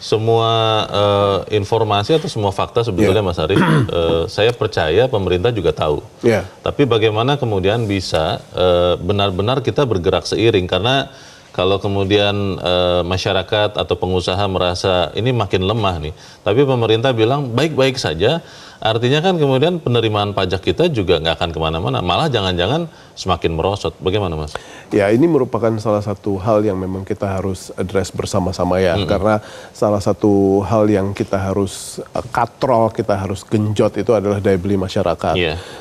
semua informasi atau semua fakta sebetulnya Mas Arief, saya percaya pemerintah juga tahu. Tapi bagaimana kemudian bisa benar-benar kita bergerak seiring, karena kalau kemudian masyarakat atau pengusaha merasa ini makin lemah nih, tapi pemerintah bilang baik-baik saja, artinya kan kemudian penerimaan pajak kita juga nggak akan kemana-mana, malah jangan-jangan semakin merosot. Bagaimana Mas? Ya, ini merupakan salah satu hal yang memang kita harus address bersama-sama ya, karena salah satu hal yang kita harus katrol, kita harus genjot itu adalah daya beli masyarakat.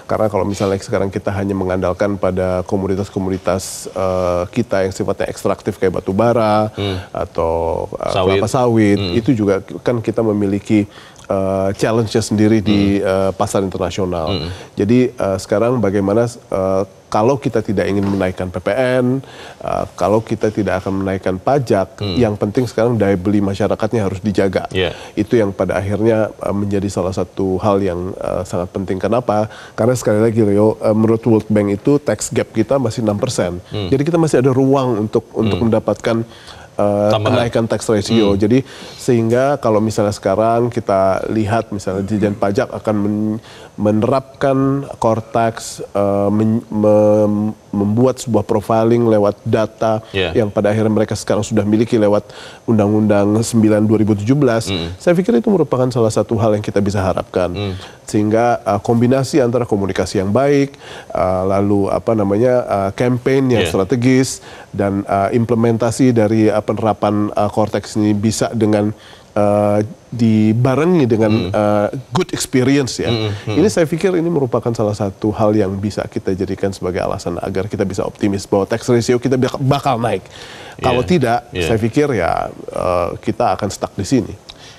Karena kalau misalnya sekarang kita hanya mengandalkan pada komoditas-komoditas kita yang sifatnya ekstraktif kayak batu bara atau kelapa sawit, itu juga kan kita memiliki challenge-nya sendiri di pasar internasional. Jadi sekarang bagaimana kalau kita tidak ingin menaikkan PPN, kalau kita tidak akan menaikkan pajak, yang penting sekarang daya beli masyarakatnya harus dijaga. Itu yang pada akhirnya menjadi salah satu hal yang sangat penting. Kenapa? Karena sekali lagi Leo, menurut World Bank itu tax gap kita masih 6%. Jadi kita masih ada ruang untuk mendapatkan kenaikan tax ratio. Jadi sehingga kalau misalnya sekarang kita lihat misalnya Ditjen Pajak akan menerapkan core tax, membuat sebuah profiling lewat data yang pada akhirnya mereka sekarang sudah miliki lewat Undang-Undang 9 2017. Saya pikir itu merupakan salah satu hal yang kita bisa harapkan. Sehingga kombinasi antara komunikasi yang baik, lalu campaign yang strategis, dan implementasi dari penerapan core tax ini bisa dengan dibarengi dengan good experience ya. Ini saya pikir ini merupakan salah satu hal yang bisa kita jadikan sebagai alasan agar kita bisa optimis bahwa tax ratio kita bakal naik. Kalau tidak, saya pikir ya kita akan stuck di sini.